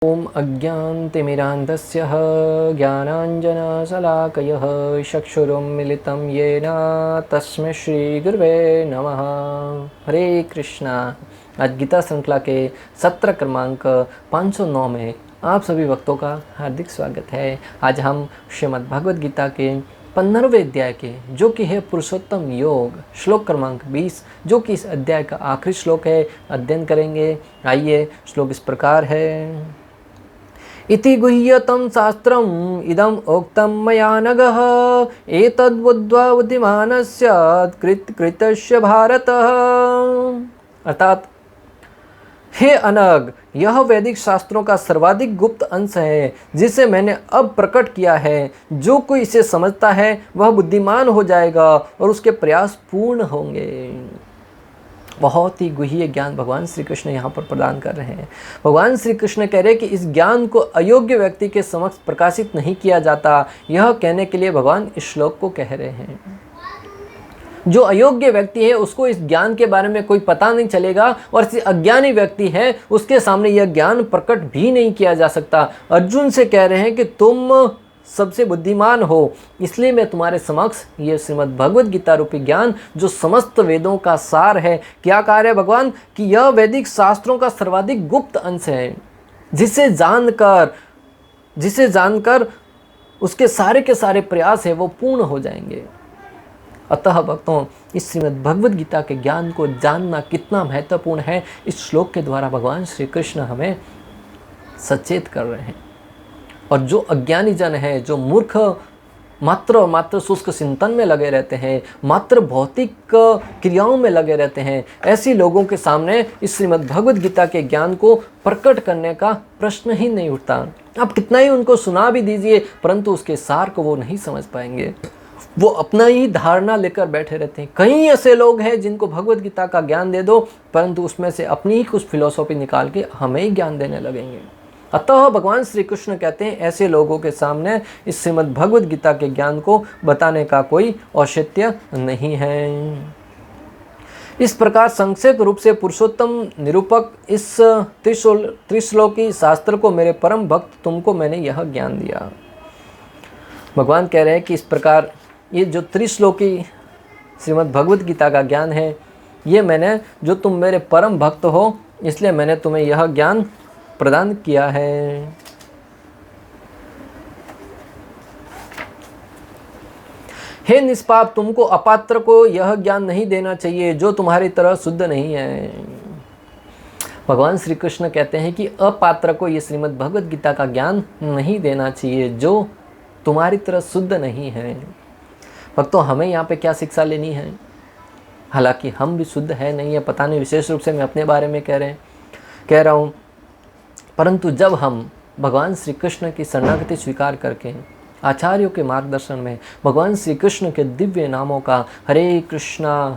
ॐ अज्ञानतिमिरान्धस्य ज्ञानाञ्जनशलाकयः चक्षुरुन्मिलितं येन तस्मै श्रीगुरुवे नमः। हरे कृष्णा। आज गीता श्रृंखला के सत्र क्रमांक 509 में आप सभी भक्तों का हार्दिक स्वागत है। आज हम श्रीमद् भगवद गीता के 15वें अध्याय के जो कि है पुरुषोत्तम योग श्लोक क्रमांक 20 जो कि इस अध्याय का आखिरी श्लोक है अध्ययन करेंगे। आइए, श्लोक इस प्रकार है। इति गुह्यतं शास्त्रम् इदम् उक्तं मया नघः एतद्बुद्ध्वा बुद्धिमानस्य कृतस्य भारत। अर्थात, हे अनग, यह वैदिक शास्त्रों का सर्वाधिक गुप्त अंश है जिसे मैंने अब प्रकट किया है। जो कोई इसे समझता है वह बुद्धिमान हो जाएगा और उसके प्रयास पूर्ण होंगे। बहुत ही गुह्य ज्ञान भगवान श्री कृष्ण यहाँ पर प्रदान कर रहे हैं। भगवान श्री कृष्ण कह रहे हैं कि इस ज्ञान को अयोग्य व्यक्ति के समक्ष प्रकाशित नहीं किया जाता। यह कहने के लिए भगवान इस श्लोक को कह रहे हैं। जो अयोग्य व्यक्ति है उसको इस ज्ञान के बारे में कोई पता नहीं चलेगा और जो अज्ञानी व्यक्ति है उसके सामने यह ज्ञान प्रकट भी नहीं किया जा सकता। अर्जुन से कह रहे हैं कि तुम सबसे बुद्धिमान हो, इसलिए मैं तुम्हारे समक्ष ये श्रीमद् भगवद गीता रूपी ज्ञान जो समस्त वेदों का सार है। क्या कार्य है भगवान कि यह वैदिक शास्त्रों का सर्वाधिक गुप्त अंश है जिसे जानकर उसके सारे के सारे प्रयास है वो पूर्ण हो जाएंगे। अतः भक्तों, इस श्रीमद् भगवद गीता के ज्ञान को जानना कितना महत्वपूर्ण है, इस श्लोक के द्वारा भगवान श्री कृष्ण हमें सचेत कर रहे हैं। और जो अज्ञानी जन है, जो मूर्ख मात्र शुष्क चिंतन में लगे रहते हैं, मात्र भौतिक क्रियाओं में लगे रहते हैं, ऐसी लोगों के सामने इस श्रीमद् भगवद गीता के ज्ञान को प्रकट करने का प्रश्न ही नहीं उठता। आप कितना ही उनको सुना भी दीजिए परंतु उसके सार को वो नहीं समझ पाएंगे। वो अपना ही धारणा लेकर बैठे रहते हैं। कई ऐसे लोग हैं जिनको भगवद गीता का ज्ञान दे दो परंतु उसमें से अपनी ही कुछ फिलॉसफी निकाल के हमें ही ज्ञान देने लगेंगे। अतः भगवान श्री कृष्ण कहते हैं ऐसे लोगों के सामने इस श्रीमद् भगवद गीता के ज्ञान को बताने का कोई औचित्य नहीं है। इस प्रकार संक्षेप रूप से पुरुषोत्तम निरूपक इस त्रिश्लोकी शास्त्र को मेरे परम भक्त तुमको मैंने यह ज्ञान दिया। भगवान कह रहे हैं कि इस प्रकार ये जो त्रिश्लोकी श्रीमद् भगवद गीता का ज्ञान है ये मैंने, जो तुम मेरे परम भक्त हो इसलिए मैंने तुम्हें यह ज्ञान प्रदान किया है। हे निष्पाप, तुमको अपात्र को यह ज्ञान नहीं देना चाहिए जो तुम्हारी तरह शुद्ध नहीं है। भगवान श्री कृष्ण कहते हैं कि अपात्र को यह श्रीमद् भगवद गीता का ज्ञान नहीं देना चाहिए जो तुम्हारी तरह शुद्ध नहीं है। भक्तों, हमें यहाँ पे क्या शिक्षा लेनी है? हालांकि हम भी शुद्ध है नहीं है, पता नहीं, विशेष रूप से मैं अपने बारे में कह रहा हूँ, परंतु जब हम भगवान श्री कृष्ण की शरणागति स्वीकार करके आचार्यों के मार्गदर्शन में भगवान श्री कृष्ण के दिव्य नामों का हरे कृष्णा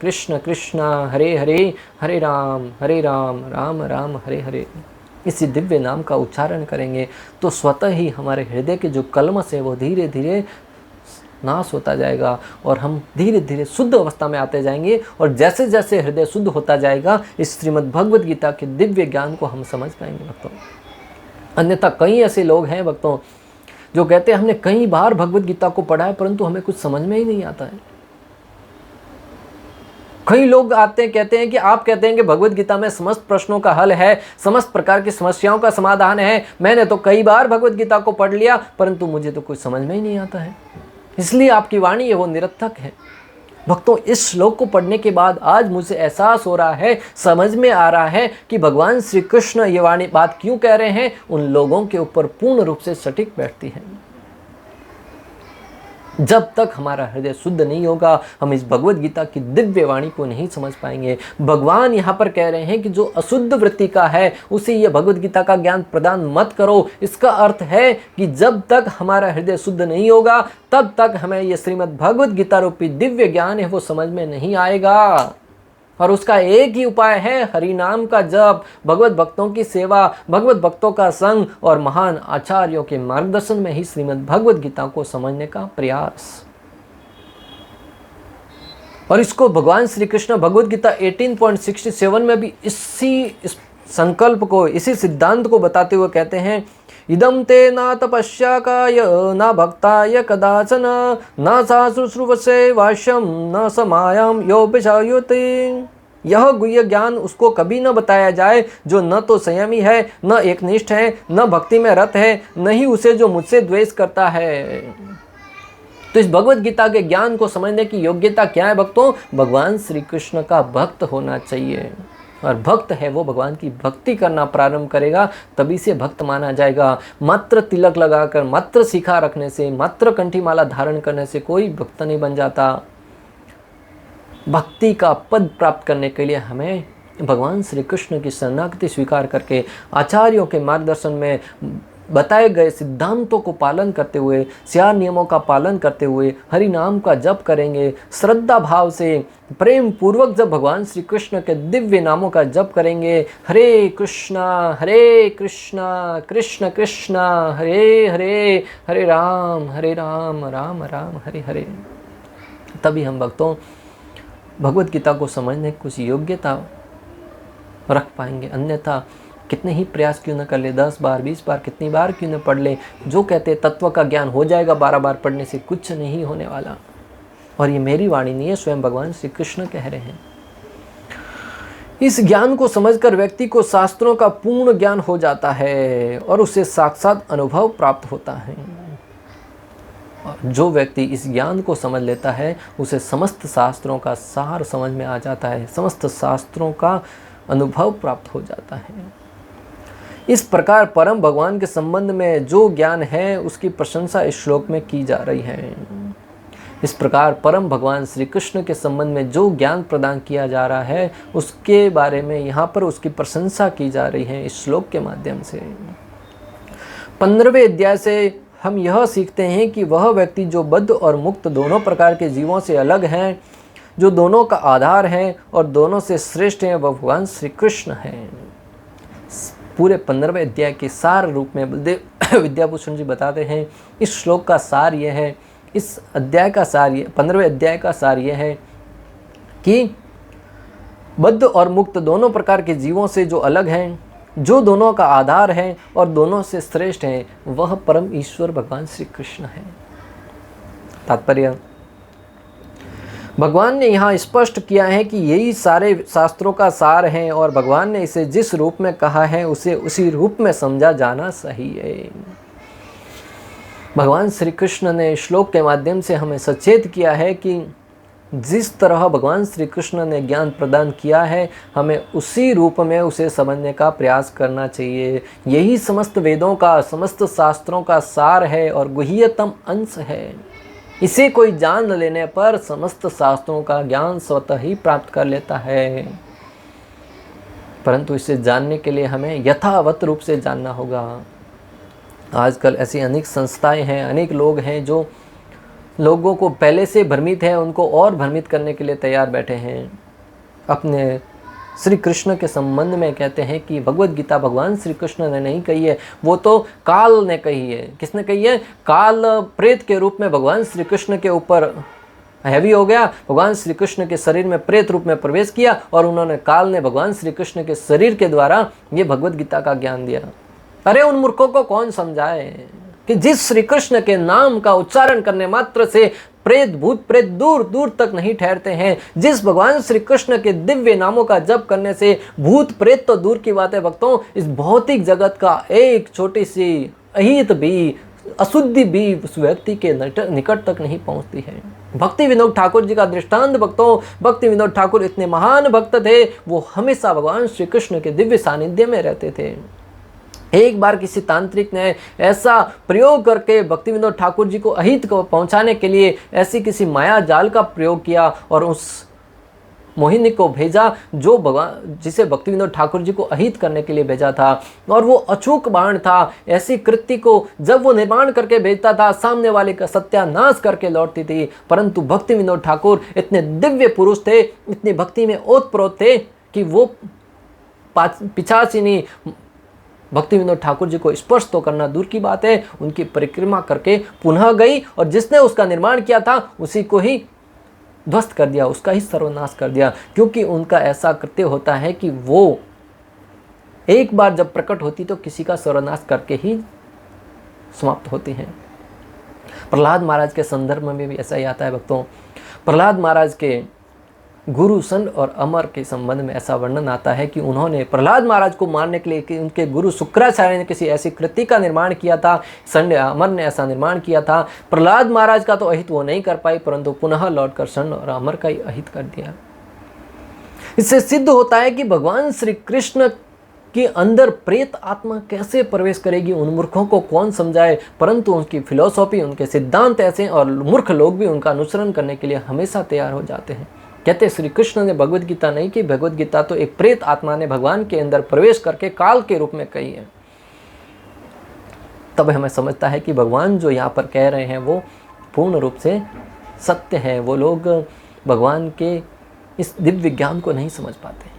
कृष्ण कृष्णा हरे हरे, हरे राम राम राम हरे हरे, इसी दिव्य नाम का उच्चारण करेंगे तो स्वतः ही हमारे हृदय के जो कल्मश है वो धीरे धीरे नाश होता जाएगा और हम धीरे धीरे शुद्ध अवस्था में आते जाएंगे। और जैसे जैसे हृदय शुद्ध होता जाएगा इस श्रीमद् भगवद गीता के दिव्य ज्ञान को हम समझ पाएंगे भक्तों। अन्यथा कई ऐसे लोग हैं भक्तों जो कहते हैं हमने कई बार भगवद गीता को पढ़ा है परंतु हमें कुछ समझ में ही नहीं आता है। कई लोग आते हैं कहते हैं कि आप कहते हैं कि भगवद गीता में समस्त प्रश्नों का हल है, समस्त प्रकार की समस्याओं का समाधान है। मैंने तो कई बार भगवद गीता को पढ़ लिया परंतु मुझे तो कुछ समझ में ही नहीं आता है, इसलिए आपकी वाणी है वो निरर्थक है। भक्तों, इस श्लोक को पढ़ने के बाद आज मुझे एहसास हो रहा है, समझ में आ रहा है कि भगवान श्री कृष्ण ये वाणी बात क्यों कह रहे हैं, उन लोगों के ऊपर पूर्ण रूप से सटीक बैठती है। जब तक हमारा हृदय शुद्ध नहीं होगा हम इस भगवद गीता की दिव्य वाणी को नहीं समझ पाएंगे। भगवान यहाँ पर कह रहे हैं कि जो अशुद्ध वृत्ति का है उसे यह भगवद गीता का ज्ञान प्रदान मत करो। इसका अर्थ है कि जब तक हमारा हृदय शुद्ध नहीं होगा तब तक हमें यह श्रीमद् भगवद गीता रूपी दिव्य ज्ञान है वो समझ में नहीं आएगा। और उसका एक ही उपाय है हरि नाम का जप, भगवत भक्तों की सेवा, भगवत भक्तों का संग और महान आचार्यों के मार्गदर्शन में ही श्रीमद् भगवत गीता को समझने का प्रयास। और इसको भगवान श्री कृष्ण भगवद गीता 18.67 में भी इसी संकल्प को, इसी सिद्धांत को बताते हुए कहते हैं, इदम ते ना तपस्याकाय ना भक्ताय कदाचन ना सा शुश्रूवसे वाष्यम न समायाम यो विषयुति। यह गुह्य ज्ञान उसको कभी न बताया जाए जो न तो संयमी है, न एकनिष्ठ है, न भक्ति में रत है, न ही उसे जो मुझसे द्वेष करता है। तो इस भगवत गीता के ज्ञान को समझने की योग्यता क्या है भक्तों? भगवान श्री कृष्ण का भक्त होना चाहिए। और भक्त है वो भगवान की भक्ति करना प्रारंभ करेगा तभी से भक्त माना जाएगा। मात्र तिलक लगाकर, मात्र शिखा रखने से, मात्र कंठी माला धारण करने से कोई भक्त नहीं बन जाता। भक्ति का पद प्राप्त करने के लिए हमें भगवान श्री कृष्ण की शरणागति स्वीकार करके आचार्यों के मार्गदर्शन में बताए गए सिद्धांतों को पालन करते हुए, 4 नियमों का पालन करते हुए हरि नाम का जप करेंगे। श्रद्धा भाव से प्रेम पूर्वक जब भगवान श्री कृष्ण के दिव्य नामों का जप करेंगे, हरे कृष्णा कृष्ण कृष्ण हरे हरे, हरे राम राम राम हरे हरे, तभी हम भक्तों भगवत गीता को समझने की कुछ योग्यता रख पाएंगे। अन्यथा कितने ही प्रयास क्यों न कर ले, 10 बार 20 बार कितनी बार क्यों न पढ़ ले, जो कहते तत्व का ज्ञान हो जाएगा 12 बार पढ़ने से, कुछ नहीं होने वाला। और ये मेरी वाणी नहीं है, स्वयं भगवान श्री कृष्ण कह रहे हैं। इस ज्ञान को समझकर व्यक्ति को शास्त्रों का पूर्ण ज्ञान हो जाता है और उसे साक्षात अनुभव प्राप्त होता है। जो व्यक्ति इस ज्ञान को समझ लेता है उसे समस्त शास्त्रों का सार समझ में आ जाता है, समस्त शास्त्रों का अनुभव प्राप्त हो जाता है। इस प्रकार परम भगवान के संबंध में जो ज्ञान है उसकी प्रशंसा इस श्लोक में की जा रही है। इस प्रकार परम भगवान श्री कृष्ण के संबंध में जो ज्ञान प्रदान किया जा रहा है उसके बारे में यहाँ पर उसकी प्रशंसा की जा रही है इस श्लोक के माध्यम से। 15वें अध्याय से हम यह सीखते हैं कि वह व्यक्ति जो बद्ध और मुक्त दोनों प्रकार के जीवों से अलग हैं, जो दोनों का आधार है और दोनों से श्रेष्ठ हैं, वह भगवान श्री कृष्ण हैं। पूरे 15वें अध्याय के सार रूप में बलदेव विद्याभूषण जी बताते हैं, इस श्लोक का सार यह है, इस अध्याय का सार ये 15वें अध्याय का सार यह है कि बद्ध और मुक्त दोनों प्रकार के जीवों से जो अलग हैं, जो दोनों का आधार है और दोनों से श्रेष्ठ हैं, वह परम ईश्वर भगवान श्री कृष्ण है। तात्पर्य, भगवान ने यहाँ स्पष्ट किया है कि यही सारे शास्त्रों का सार हैं और भगवान ने इसे जिस रूप में कहा है उसे उसी रूप में समझा जाना सही है। भगवान श्री कृष्ण ने श्लोक के माध्यम से हमें सचेत किया है कि जिस तरह भगवान श्री कृष्ण ने ज्ञान प्रदान किया है हमें उसी रूप में उसे समझने का प्रयास करना चाहिए। यही समस्त वेदों का, समस्त शास्त्रों का सार है और गुह्यतम अंश है। इसे कोई जान लेने पर समस्त शास्त्रों का ज्ञान स्वतः ही प्राप्त कर लेता है, परंतु इसे जानने के लिए हमें यथावत रूप से जानना होगा। आजकल ऐसी अनेक संस्थाएं हैं, अनेक लोग हैं जो लोगों को पहले से भ्रमित है उनको और भ्रमित करने के लिए तैयार बैठे हैं। अपने श्री कृष्ण के संबंध में कहते हैं कि भगवत गीता भगवान श्री कृष्ण ने नहीं कही है, वो तो काल ने कही है। किसने कही है? काल प्रेत के रूप में भगवान श्री कृष्ण के ऊपर हैवी हो गया, भगवान श्री कृष्ण के शरीर में प्रेत रूप में प्रवेश किया और उन्होंने, काल ने भगवान श्री कृष्ण के शरीर के द्वारा ये भगवत गीता का ज्ञान दिया। अरे उन मूर्खों को कौन समझाए कि जिस श्री कृष्ण के नाम का उच्चारण करने मात्र से प्रेत, भूत प्रेत दूर दूर तक नहीं ठहरते हैं, जिस भगवान श्री कृष्ण के दिव्य नामों का जप करने से भूत प्रेत तो दूर की बात है भक्तों, इस भौतिक जगत का एक छोटी सी अहित भी, अशुद्धि भी उस व्यक्ति के निकट तक नहीं पहुंचती है। भक्ति विनोद ठाकुर जी का दृष्टांत भक्तों, भक्ति विनोद ठाकुर इतने महान भक्त थे, वो हमेशा भगवान श्री कृष्ण के दिव्य सानिध्य में रहते थे। एक बार किसी तांत्रिक ने ऐसा प्रयोग करके भक्ति विनोद ठाकुर जी को अहित को पहुंचाने के लिए ऐसी किसी माया जाल का प्रयोग किया और उस मोहिनी को भेजा जो भगवान, जिसे भक्ति विनोद ठाकुर जी को अहित करने के लिए भेजा था, और वो अचूक बाण था। ऐसी कृति को जब वो निर्माण करके भेजता था, सामने वाले का सत्यानाश करके लौटती थी। परंतु भक्ति विनोद ठाकुर इतने दिव्य पुरुष थे, इतनी भक्ति में ओतप्रोत थे कि वो पिशाचिनी भक्ति विनोद ठाकुर जी को स्पर्श तो करना दूर की बात है, उनकी परिक्रमा करके पुनः गई और जिसने उसका निर्माण किया था उसी को ही ध्वस्त कर दिया, उसका ही सर्वनाश कर दिया। क्योंकि उनका ऐसा कृत्य होता है कि वो एक बार जब प्रकट होती तो किसी का सर्वनाश करके ही समाप्त होती हैं। प्रहलाद महाराज के संदर्भ में भी ऐसा ही आता है भक्तों। प्रहलाद महाराज के गुरु सन और अमर के संबंध में ऐसा वर्णन आता है कि उन्होंने प्रहलाद महाराज को मारने के लिए कि उनके गुरु शुक्राचार्य ने किसी ऐसी कृति का निर्माण किया था, सन अमर ने ऐसा निर्माण किया था। प्रहलाद महाराज का तो अहित वो नहीं कर पाई, परंतु पुनः लौटकर सन और अमर का ही अहित कर दिया। इससे सिद्ध होता है कि भगवान श्री कृष्ण के अंदर प्रेत आत्मा कैसे प्रवेश करेगी, उन मूर्खों को कौन समझाए, परंतु उनकी फिलॉसफी, उनके सिद्धांत ऐसे, और मूर्ख लोग भी उनका अनुसरण करने के लिए हमेशा तैयार हो जाते हैं। कहते श्री कृष्ण ने भगवत गीता नहीं की, भगवत गीता तो एक प्रेत आत्मा ने भगवान के अंदर प्रवेश करके काल के रूप में कही है। तब हमें समझता है कि भगवान जो यहाँ पर कह रहे हैं वो पूर्ण रूप से सत्य है। वो लोग भगवान के इस दिव्य ज्ञान को नहीं समझ पाते।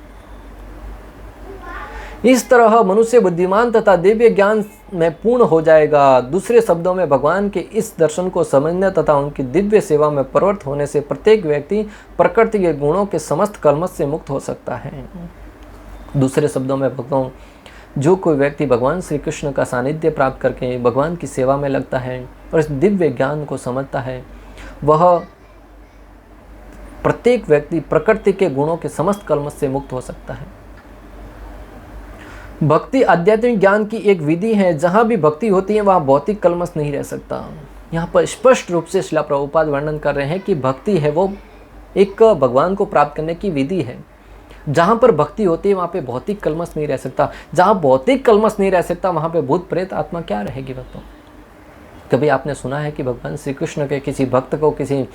इस तरह मनुष्य बुद्धिमान तथा दिव्य ज्ञान में पूर्ण हो जाएगा। दूसरे शब्दों में भगवान के इस दर्शन को समझने तथा उनकी दिव्य सेवा में प्रवृत्त होने से प्रत्येक व्यक्ति प्रकृति के गुणों के समस्त कलमश से मुक्त हो सकता है। दूसरे शब्दों में भक्तों, जो कोई व्यक्ति भगवान श्री कृष्ण का सानिध्य प्राप्त करके भगवान की सेवा में लगता है और इस दिव्य ज्ञान को समझता है, वह प्रत्येक व्यक्ति प्रकृति के गुणों के समस्त कलमश से मुक्त हो सकता है। भक्ति आध्यात्मिक ज्ञान की एक विधि है। जहाँ भी भक्ति होती है वहाँ भौतिक कलमश नहीं रह सकता। यहाँ पर स्पष्ट रूप से श्रील प्रभुपाद वर्णन कर रहे हैं कि भक्ति है वो एक भगवान को प्राप्त करने की विधि है। जहाँ पर भक्ति होती है वहाँ पे भौतिक कलमश नहीं रह सकता। जहाँ भौतिक कलमश नहीं रह सकता वहाँ पे भूत प्रेत आत्मा क्या रहेगी भक्तों? कभी आपने सुना है कि भगवान श्री कृष्ण के किसी भक्त को किसी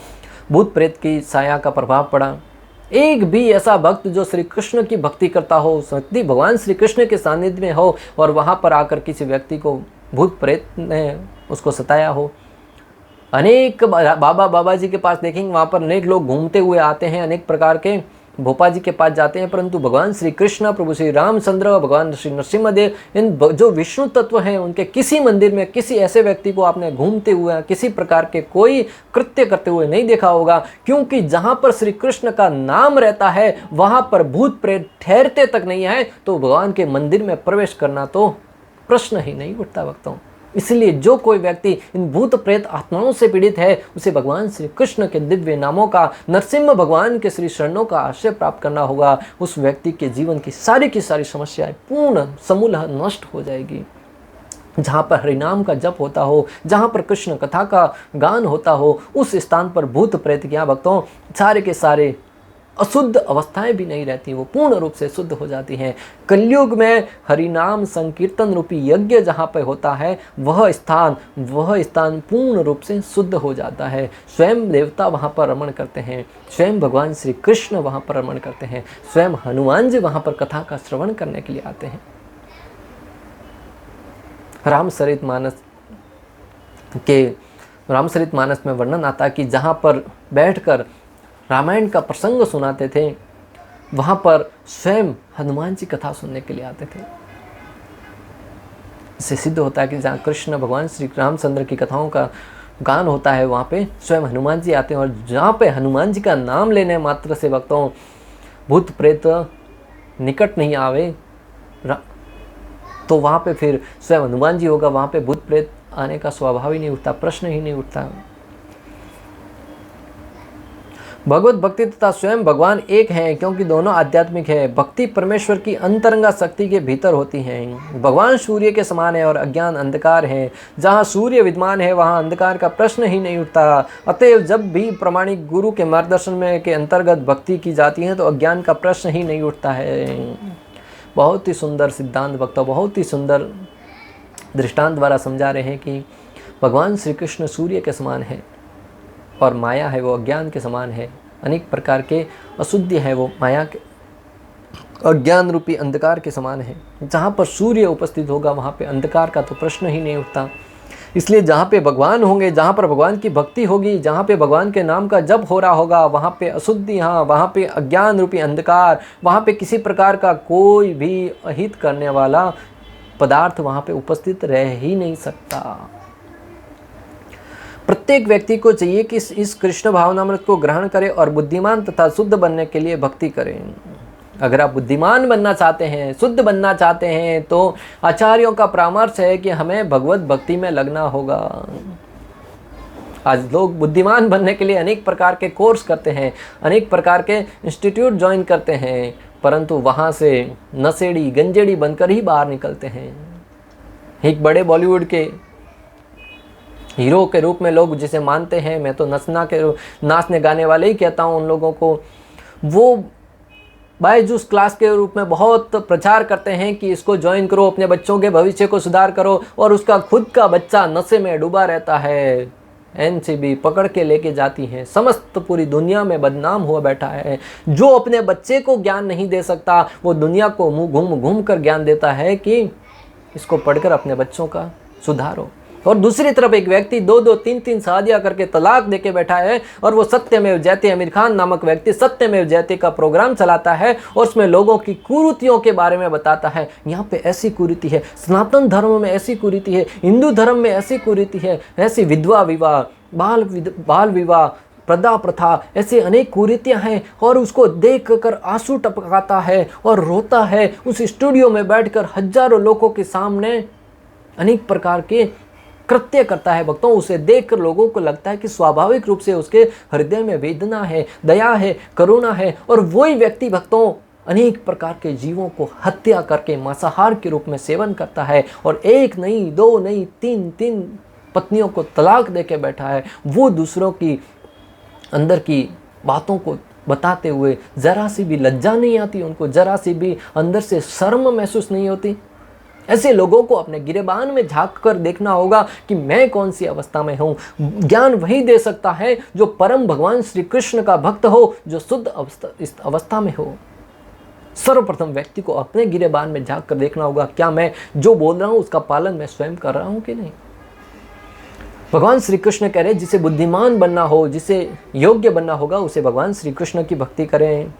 भूत प्रेत की साया का प्रभाव पड़ा? एक भी ऐसा भक्त जो श्री कृष्ण की भक्ति करता हो, शक्ति भगवान श्री कृष्ण के सानिध्य में हो और वहाँ पर आकर किसी व्यक्ति को भूत प्रेत ने उसको सताया हो? अनेक बाबा जी के पास देखेंगे वहाँ पर अनेक लोग घूमते हुए आते हैं, अनेक प्रकार के भोपा जी के पास जाते हैं, परंतु भगवान श्री कृष्ण, प्रभु श्री रामचंद्र, भगवान श्री नरसिम्हदेव, इन जो विष्णु तत्व हैं उनके किसी मंदिर में किसी ऐसे व्यक्ति को आपने घूमते हुए किसी प्रकार के कोई कृत्य करते हुए नहीं देखा होगा। क्योंकि जहाँ पर श्री कृष्ण का नाम रहता है वहाँ पर भूत प्रेत ठहरते तक नहीं है, तो भगवान के मंदिर में प्रवेश करना तो प्रश्न ही नहीं उठता भक्तों। इसलिए जो कोई व्यक्ति इन भूत प्रेत आत्माओं से पीड़ित है उसे भगवान श्री कृष्ण के दिव्य नामों का, नरसिम्हा भगवान के श्री शरणों का आश्रय प्राप्त करना होगा। उस व्यक्ति के जीवन की सारी समस्याएं पूर्ण समूलः नष्ट हो जाएगी। जहाँ पर हरिनाम का जप होता हो, जहाँ पर कृष्ण कथा का गान होता हो, उस स्थान पर भूत प्रेत क्या भक्तों सारे के सारे अशुद्ध अवस्थाएं भी नहीं रहती, वो पूर्ण रूप से शुद्ध हो जाती हैं। कलयुग में हरिनाम संकीर्तन रूपी यज्ञ जहाँ पे होता है वह स्थान पूर्ण रूप से शुद्ध हो जाता है। स्वयं देवता वहाँ पर रमण करते हैं, स्वयं भगवान श्री कृष्ण वहाँ पर रमण करते हैं, स्वयं हनुमान जी वहाँ पर कथा का श्रवण करने के लिए आते हैं। रामचरित मानस में वर्णन आता है कि जहाँ पर बैठकर रामायण का प्रसंग सुनाते थे वहाँ पर स्वयं हनुमान जी कथा सुनने के लिए आते थे। इससे सिद्ध होता है कि जहाँ कृष्ण भगवान श्री रामचंद्र की कथाओं का गान होता है वहाँ पे स्वयं हनुमान जी आते हैं, और जहाँ पे हनुमान जी का नाम लेने मात्र से भक्तों भूत प्रेत निकट नहीं आवे तो वहाँ पे फिर स्वयं हनुमान जी होगा, वहाँ पे भूत प्रेत आने का स्वभाव ही नहीं उठता, प्रश्न ही नहीं उठता। भगवत भक्ति तथा स्वयं भगवान एक हैं क्योंकि दोनों आध्यात्मिक है। भक्ति परमेश्वर की अंतरंगा शक्ति के भीतर होती है। भगवान सूर्य के समान है और अज्ञान अंधकार है। जहाँ सूर्य विद्यमान है वहाँ अंधकार का प्रश्न ही नहीं उठता। अतएव जब भी प्रामाणिक गुरु के मार्गदर्शन में के अंतर्गत भक्ति की जाती है तो अज्ञान का प्रश्न ही नहीं उठता है। बहुत ही सुंदर सिद्धांत वक्ता बहुत ही सुंदर दृष्टांत द्वारा समझा रहे हैं कि भगवान श्री कृष्ण सूर्य के समान है और माया है वो अज्ञान के समान है। अनेक प्रकार के अशुद्धि है वो माया के अज्ञान रूपी अंधकार के समान है। जहाँ पर सूर्य उपस्थित होगा वहाँ पे अंधकार का तो प्रश्न ही नहीं उठता। इसलिए जहाँ पे भगवान होंगे, जहाँ पर भगवान की भक्ति होगी, जहाँ पे भगवान के नाम का जप हो रहा होगा वहाँ पे अशुद्धि, हाँ वहाँ पे अज्ञान रूपी अंधकार, वहाँ पे किसी प्रकार का कोई भी अहित करने वाला पदार्थ वहाँ पे उपस्थित रह ही नहीं सकता। प्रत्येक व्यक्ति को चाहिए कि इस कृष्ण भावनामृत को ग्रहण करे और बुद्धिमान तथा शुद्ध बनने के लिए भक्ति करें। अगर आप बुद्धिमान बनना चाहते हैं, शुद्ध बनना चाहते हैं, तो आचार्यों का परामर्श है कि हमें भगवत भक्ति में लगना होगा। आज लोग बुद्धिमान बनने के लिए अनेक प्रकार के कोर्स करते हैं, अनेक प्रकार के इंस्टीट्यूट ज्वाइन करते हैं, परंतु वहाँ से नशेड़ी गंजेड़ी बनकर ही बाहर निकलते हैं। एक बड़े बॉलीवुड के हीरो के रूप में लोग जिसे मानते हैं, मैं तो नाचने गाने वाले ही कहता हूँ उन लोगों को, वो बायजूस क्लास के रूप में बहुत प्रचार करते हैं कि इसको ज्वाइन करो, अपने बच्चों के भविष्य को सुधार करो, और उसका खुद का बच्चा नशे में डूबा रहता है। एनसीबी पकड़ के लेके जाती है, समस्त पूरी दुनिया में बदनाम हुआ बैठा है। जो अपने बच्चे को ज्ञान नहीं दे सकता, वो दुनिया को मुंह घूम घूम कर ज्ञान देता है कि इसको पढ़कर अपने बच्चों का सुधारो। और दूसरी तरफ एक व्यक्ति 2-2, 3-3 शादियां करके तलाक देके बैठा है, और वो सत्यमेव जयते, आमिर खान नामक व्यक्ति सत्यमेव जयते का प्रोग्राम चलाता है, और उसमें लोगों की कुरीतियों के बारे में बताता है। यहाँ पे ऐसी कुरीति है, सनातन धर्म में ऐसी कुरीति है, हिंदू धर्म में ऐसी कुरीति है, ऐसी विधवा विवाह, बाल विवाह, प्रदा प्रथा, ऐसे अनेक कुरीतियाँ हैं। और उसको देख कर आंसू टपकाता है और रोता है। उस स्टूडियो में बैठकर हजारों लोगों के सामने अनेक प्रकार के कृत्य करता है। भक्तों, उसे देखकर लोगों को लगता है कि स्वाभाविक रूप से उसके हृदय में वेदना है, दया है, करुणा है, और वही व्यक्ति भक्तों अनेक प्रकार के जीवों को हत्या करके मांसाहार के रूप में सेवन करता है, और 1 नहीं, 2 नहीं, 3 पत्नियों को तलाक देके बैठा है। वो दूसरों की अंदर की बातों को बताते हुए जरा सी भी लज्जा नहीं आती उनको, जरा सी भी अंदर से शर्म महसूस नहीं होती। ऐसे लोगों को अपने गिरेबान में झांक कर देखना होगा कि मैं कौन सी अवस्था में हूँ। ज्ञान वही दे सकता है जो परम भगवान श्री कृष्ण का भक्त हो, जो शुद्ध अवस्था में हो। सर्वप्रथम व्यक्ति को अपने गिरेबान में झांक कर देखना होगा, क्या मैं जो बोल रहा हूँ उसका पालन मैं स्वयं कर रहा हूँ कि नहीं। भगवान श्री कृष्ण कह रहे जिसे बुद्धिमान बनना हो, जिसे योग्य बनना होगा, उसे भगवान श्री कृष्ण की भक्ति करें।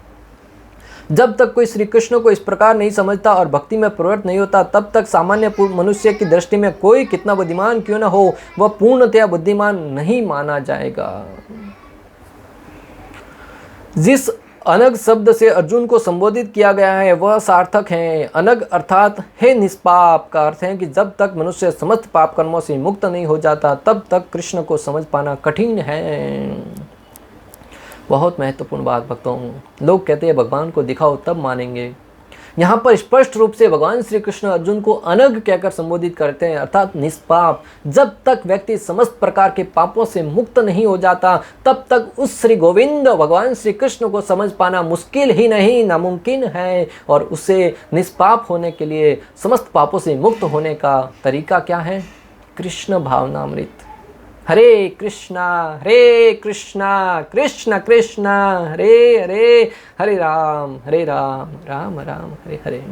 जब तक कोई श्री कृष्ण को इस प्रकार नहीं समझता और भक्ति में प्रवृत्त नहीं होता, तब तक सामान्य मनुष्य की दृष्टि में कोई कितना बुद्धिमान क्यों न हो, वह पूर्णतया बुद्धिमान नहीं माना जाएगा। जिस अनग शब्द से अर्जुन को संबोधित किया गया है वह सार्थक है। अनग अर्थात है निष्पाप का अर्थ है कि जब तक मनुष्य समस्त पाप कर्मों से मुक्त नहीं हो जाता, तब तक कृष्ण को समझ पाना कठिन है। बहुत महत्वपूर्ण बात भक्तों, लोग कहते हैं भगवान को दिखाओ तब मानेंगे। यहाँ पर स्पष्ट रूप से भगवान श्री कृष्ण अर्जुन को अनग कहकर संबोधित करते हैं, अर्थात निष्पाप। जब तक व्यक्ति समस्त प्रकार के पापों से मुक्त नहीं हो जाता, तब तक उस श्री गोविंद भगवान श्री कृष्ण को समझ पाना मुश्किल ही नहीं, नामुमकिन है। और उसे निष्पाप होने के लिए, समस्त पापों से मुक्त होने का तरीका क्या है? कृष्ण भावनामृत। हरे कृष्णा कृष्ण कृष्ण हरे हरे, हरे राम राम राम हरे हरे।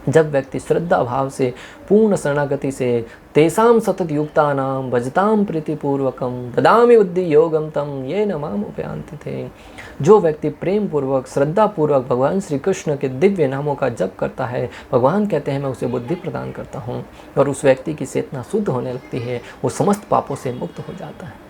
जब व्यक्ति श्रद्धा भाव से, पूर्ण शरणागति से, तेषां सतत युक्तानां भजतां प्रीतिपूर्वकं ददामि बुद्धि योगम तम येन माम उपयान्ति थे। जो व्यक्ति प्रेम पूर्वक, श्रद्धा पूर्वक भगवान श्री कृष्ण के दिव्य नामों का जप करता है, भगवान कहते हैं मैं उसे बुद्धि प्रदान करता हूँ, और उस व्यक्ति की चेतना शुद्ध होने लगती है, वो समस्त पापों से मुक्त हो जाता है।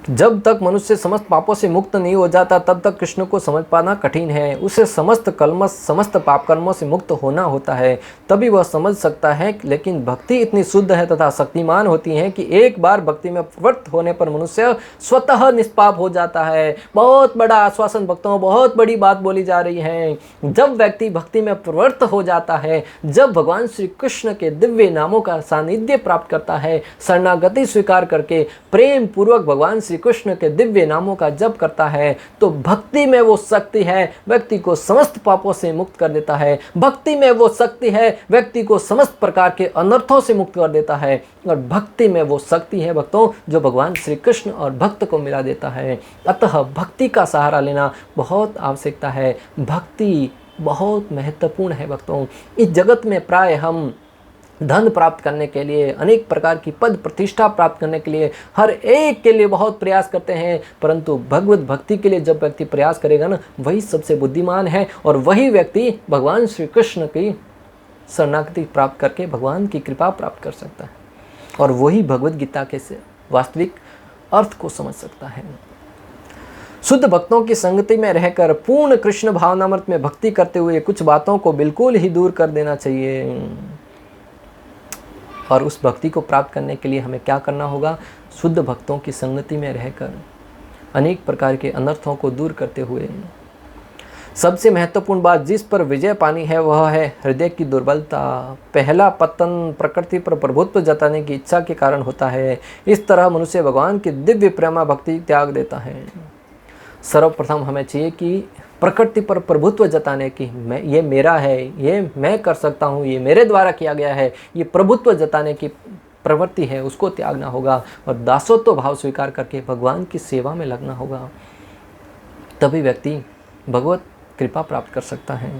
जब तक मनुष्य समस्त पापों से मुक्त नहीं हो जाता, तब तक कृष्ण को समझ पाना कठिन है। उसे समस्त कलमश, समस्त पाप कर्मों से मुक्त होना होता है, तभी वह समझ सकता है। लेकिन भक्ति इतनी शुद्ध है तथा शक्तिमान होती है कि एक बार भक्ति में प्रवृत्त होने पर मनुष्य स्वतः निष्पाप हो जाता है। बहुत बड़ा आश्वासन भक्तों, बहुत बड़ी बात बोली जा रही है। जब व्यक्ति भक्ति में प्रवृत्त हो जाता है, जब भगवान श्री कृष्ण के दिव्य नामों का सानिध्य प्राप्त करता है, शरणागति स्वीकार करके प्रेम पूर्वक भगवान श्री कृष्ण के दिव्य नामों का जप करता है, तो भक्ति में वो शक्ति है, व्यक्ति को समस्त पापों से मुक्त कर देता है। भक्ति में वो शक्ति है, व्यक्ति को समस्त प्रकार के अनर्थों से मुक्त कर देता है। और भक्ति में वो शक्ति है भक्तों, जो भगवान श्री कृष्ण और भक्त को मिला देता है। अतः भक्ति का सहारा लेना बहुत आवश्यकता है। भक्ति बहुत महत्वपूर्ण है भक्तों। इस जगत में प्राय हम धन प्राप्त करने के लिए, अनेक प्रकार की पद प्रतिष्ठा प्राप्त करने के लिए, हर एक के लिए बहुत प्रयास करते हैं, परंतु भगवत भक्ति के लिए जब व्यक्ति प्रयास करेगा ना, वही सबसे बुद्धिमान है, और वही व्यक्ति भगवान श्री कृष्ण की शरणागति प्राप्त करके भगवान की कृपा प्राप्त कर सकता है। और वही भगवत गीता के से वास्तविक अर्थ को समझ सकता है। शुद्ध भक्तों की संगति में रहकर पूर्ण कृष्ण भावनामृत में भक्ति करते हुए कुछ बातों को बिल्कुल ही दूर कर देना चाहिए। और उस भक्ति को प्राप्त करने के लिए हमें क्या करना होगा? शुद्ध भक्तों की संगति में रहकर अनेक प्रकार के अनर्थों को दूर करते हुए। सबसे महत्वपूर्ण बात जिस पर विजय पानी है वह है हृदय की दुर्बलता। पहला पतन प्रकृति पर प्रभुत्व जताने की इच्छा के कारण होता है। इस तरह मनुष्य भगवान की दिव्य प्रेमा भक्ति त्याग देता है। सर्वप्रथम हमें चाहिए कि प्रकृति पर प्रभुत्व जताने की, ये मेरा है, ये मैं कर सकता हूँ, ये मेरे द्वारा किया गया है, ये प्रभुत्व जताने की प्रवृत्ति है, उसको त्यागना होगा और दासत्व भाव स्वीकार करके भगवान की सेवा में लगना होगा। तभी व्यक्ति भगवत कृपा प्राप्त कर सकता है।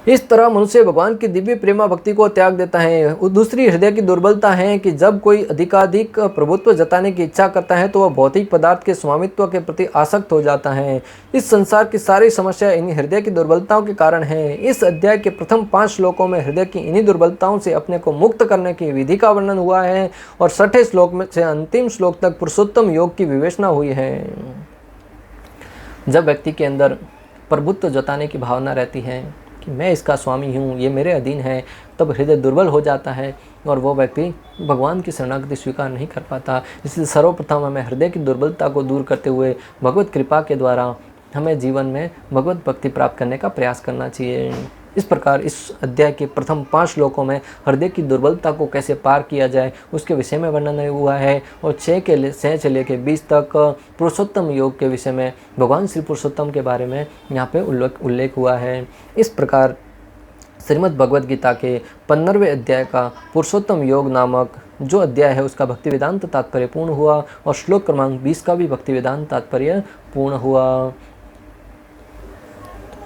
इस तरह मनुष्य भगवान की दिव्य प्रेमा भक्ति को त्याग देता है। दूसरी हृदय की दुर्बलता है कि जब कोई अधिकाधिक प्रभुत्व जताने की इच्छा करता है तो वह भौतिक पदार्थ के स्वामित्व के प्रति आसक्त हो जाता है। इस संसार की सारी समस्या इन्हीं हृदय की दुर्बलताओं के कारण है। इस अध्याय के प्रथम 5 श्लोकों में हृदय की इन्हीं दुर्बलताओं से अपने को मुक्त करने की विधि का वर्णन हुआ है और 6ठे श्लोक में से अंतिम श्लोक तक पुरुषोत्तम योग की विवेचना हुई है। जब व्यक्ति के अंदर प्रभुत्व जताने की भावना रहती है कि मैं इसका स्वामी हूँ, ये मेरे अधीन है, तब हृदय दुर्बल हो जाता है और वो व्यक्ति भगवान की शरणागति स्वीकार नहीं कर पाता। इसलिए सर्वप्रथम हमें हृदय की दुर्बलता को दूर करते हुए भगवत कृपा के द्वारा हमें जीवन में भगवत भक्ति प्राप्त करने का प्रयास करना चाहिए। इस प्रकार इस अध्याय के प्रथम 5 श्लोकों में हृदय की दुर्बलता को कैसे पार किया जाए उसके विषय में वर्णन हुआ है और 6 से लेकर 20 तक पुरुषोत्तम योग के विषय में भगवान श्री पुरुषोत्तम के बारे में यहाँ पे उल्लेख हुआ है। इस प्रकार श्रीमद् भगवद गीता के 15वें अध्याय का पुरुषोत्तम योग नामक जो अध्याय है उसका भक्ति वेदांत तात्पर्य पूर्ण हुआ और श्लोक क्रमांक 20 का भी भक्ति वेदांत तात्पर्य पूर्ण हुआ।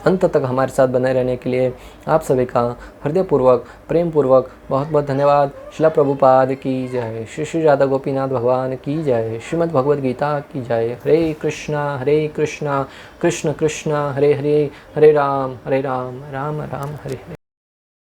अंत तक हमारे साथ बने रहने के लिए आप सभी का हृदयपूर्वक प्रेम पूर्वक बहुत बहुत धन्यवाद। श्रील प्रभुपाद की जय। श्री श्री राधा गोपीनाथ भगवान की जय। श्रीमद् भगवद गीता की जय। हरे कृष्णा कृष्ण कृष्ण हरे हरे, हरे राम राम राम हरे हरे।